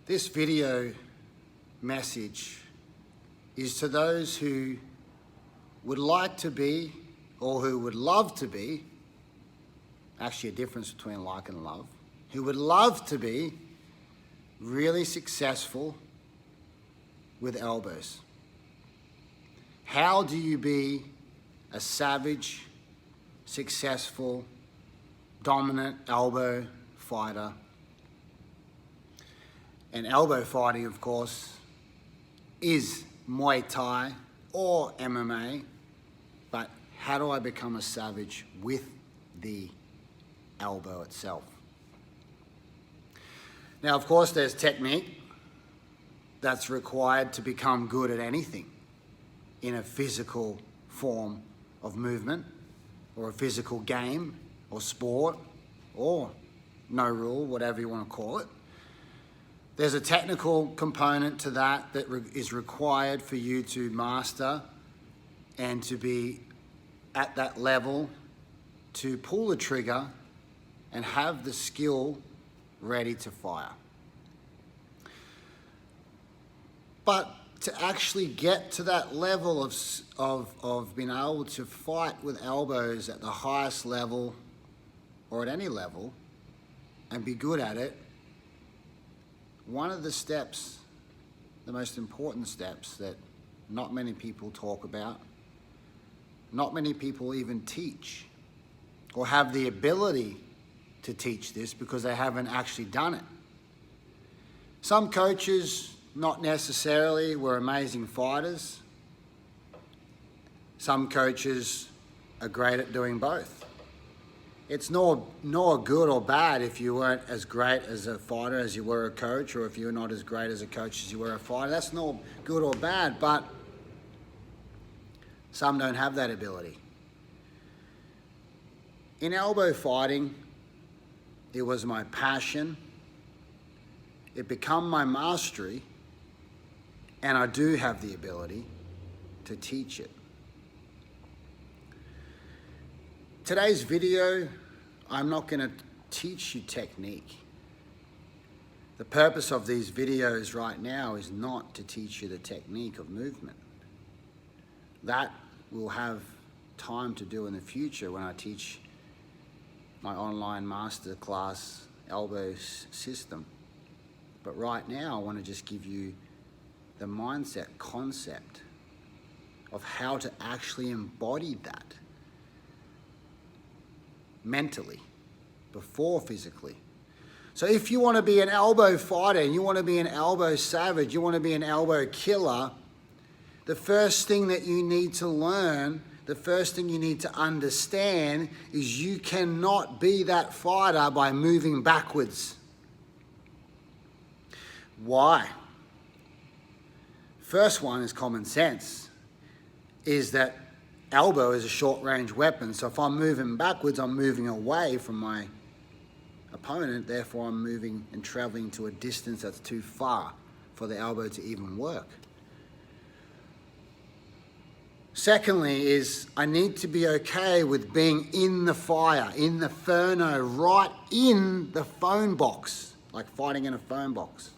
This video message is to those who would like to be, or who would love to be, actually a difference between like and love, who would love to be really successful with elbows. How do you be a savage, successful, dominant elbow fighter? And elbow fighting, of course, is Muay Thai or MMA, but how do I become a savage with the elbow itself? Now, of course, there's technique that's required to become good at anything in a physical form of movement, or a physical game, or sport, or no rule, whatever you want to call it. There's a technical component to that is required for you to master and to be at that level to pull the trigger and have the skill ready to fire. But to actually get to that level of being able to fight with elbows at the highest level or at any level and be good at it, one of the steps, the most important steps that not many people talk about, not many people even teach or have the ability to teach this because they haven't actually done it. Some coaches, not necessarily, were amazing fighters. Some coaches are great at doing both. It's nor good or bad if you weren't as great as a fighter as you were a coach, or if you're not as great as a coach as you were a fighter. That's nor good or bad, but some don't have that ability. In elbow fighting, it was my passion. It became my mastery, and I do have the ability to teach it. Today's video, I'm not going to teach you technique. The purpose of these videos right now is not to teach you the technique of movement. That we'll have time to do in the future when I teach my online masterclass elbow system. But right now, I want to just give you the mindset concept of how to actually embody that mentally before physically. So if you want to be an elbow fighter and you want to be an elbow savage, you want to be an elbow killer, the first thing that you need to learn, the first thing you need to understand is you cannot be that fighter by moving backwards. Why? First one is common sense, is that elbow is a short-range weapon, so if I'm moving backwards, I'm moving away from my opponent, therefore I'm moving and traveling to a distance that's too far for the elbow to even work. Secondly is I need to be okay with being in the fire, in the inferno, right in the phone box, like fighting in a phone box.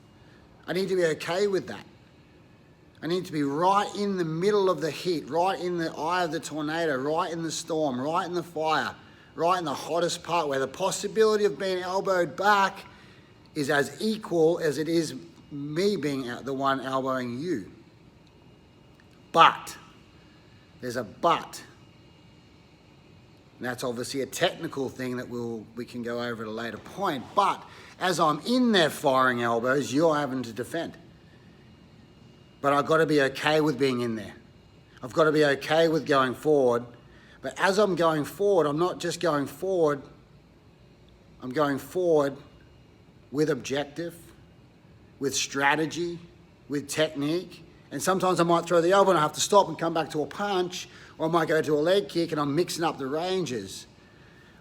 I need to be okay with that. I need to be right in the middle of the heat, right in the eye of the tornado, right in the storm, right in the fire, right in the hottest part where the possibility of being elbowed back is as equal as it is me being the one elbowing you. But, there's a but. And that's obviously a technical thing that we can go over at a later point. But as I'm in there firing elbows, you're having to defend. But I've got to be okay with being in there. I've got to be okay with going forward. But as I'm going forward, I'm not just going forward. I'm going forward with objective, with strategy, with technique. And sometimes I might throw the elbow and I have to stop and come back to a punch, or I might go to a leg kick and I'm mixing up the ranges.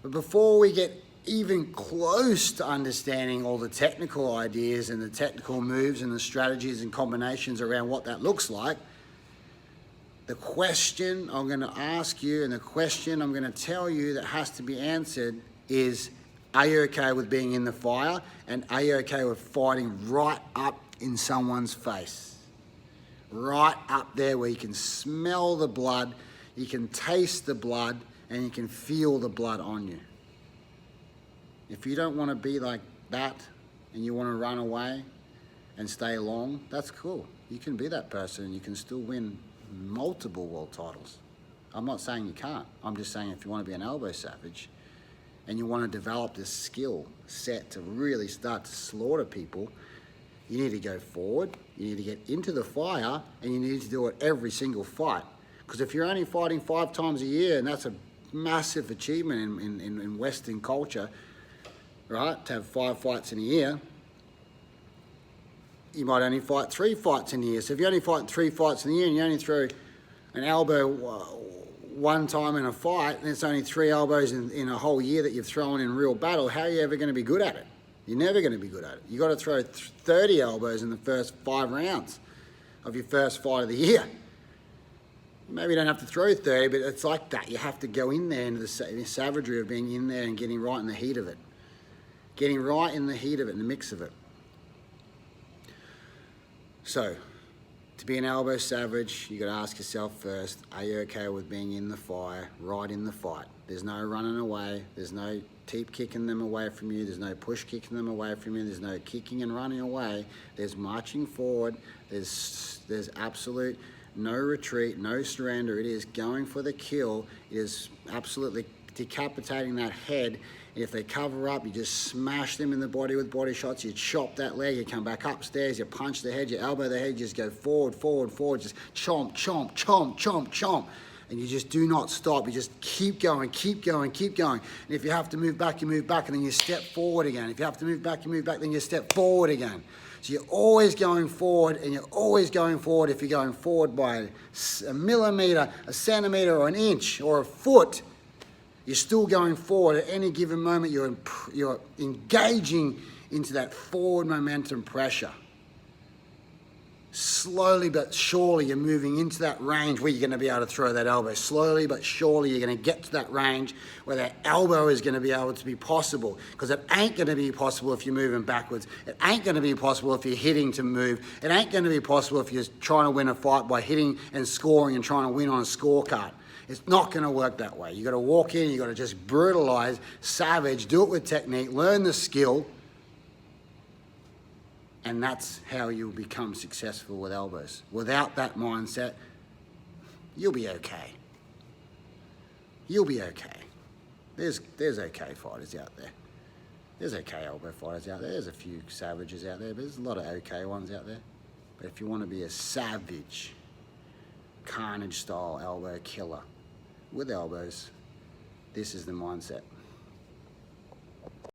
But before we get even close to understanding all the technical ideas and the technical moves and the strategies and combinations around what that looks like, the question I'm going to ask you and the question I'm going to tell you that has to be answered is, Are you okay with being in the fire? And are you okay with fighting right up in someone's face? Right up there where you can smell the blood, you can taste the blood, and you can feel the blood on you. If you don't want to be like that and you want to run away and stay long, that's cool. You can be that person and you can still win multiple world titles. I'm not saying you can't. I'm just saying if you want to be an elbow savage and you want to develop this skill set to really start to slaughter people, you need to go forward, you need to get into the fire, and you need to do it every single fight. Because if you're only fighting 5 times a year, and that's a massive achievement in Western culture, right, to have 5 fights in a year, you might only fight 3 fights in a year. So if you're only fighting 3 fights in a year and you only throw an elbow one time in a fight, and it's only 3 elbows in a whole year that you've thrown in real battle, how are you ever going to be good at it? You're never going to be good at it. You've got to throw 30 elbows in the first 5 rounds of your first fight of the year. Maybe you don't have to throw 30, but it's like that. You have to go in there into the savagery of being in there and getting right in the heat of it. Getting right in the heat of it, in the mix of it. So, to be an elbow savage, you got to ask yourself first, are you okay with being in the fire, right in the fight? There's no running away. There's no teep kicking them away from you. There's no push kicking them away from you. There's no kicking and running away. There's marching forward. There's absolute no retreat, no surrender. It is going for the kill. It is absolutely decapitating that head. If they cover up, you just smash them in the body with body shots. You chop that leg, you come back upstairs, you punch the head, you elbow the head, you just go forward, forward, forward, just chomp, chomp, chomp, chomp, chomp. And you just do not stop. You just keep going, keep going, keep going. And if you have to move back, you move back, and then you step forward again. If you have to move back, you move back, then you step forward again. So you're always going forward, and you're always going forward. If you're going forward by a millimeter, a centimeter, or an inch, or a foot, you're still going forward. At any given moment, you're engaging into that forward momentum pressure. Slowly but surely, you're moving into that range where you're going to be able to throw that elbow. Slowly but surely, you're going to get to that range where that elbow is going to be able to be possible. Because it ain't going to be possible if you're moving backwards. It ain't going to be possible if you're hitting to move. It ain't going to be possible if you're trying to win a fight by hitting and scoring and trying to win on a scorecard. It's not going to work that way. You got to walk in, you got to just brutalize, savage, do it with technique, learn the skill, and that's how you'll become successful with elbows. Without that mindset, you'll be okay. You'll be okay. There's okay fighters out there. There's okay elbow fighters out there. There's a few savages out there, but there's a lot of okay ones out there. But if you want to be a savage, Carnage style elbow killer with elbows, this is the mindset.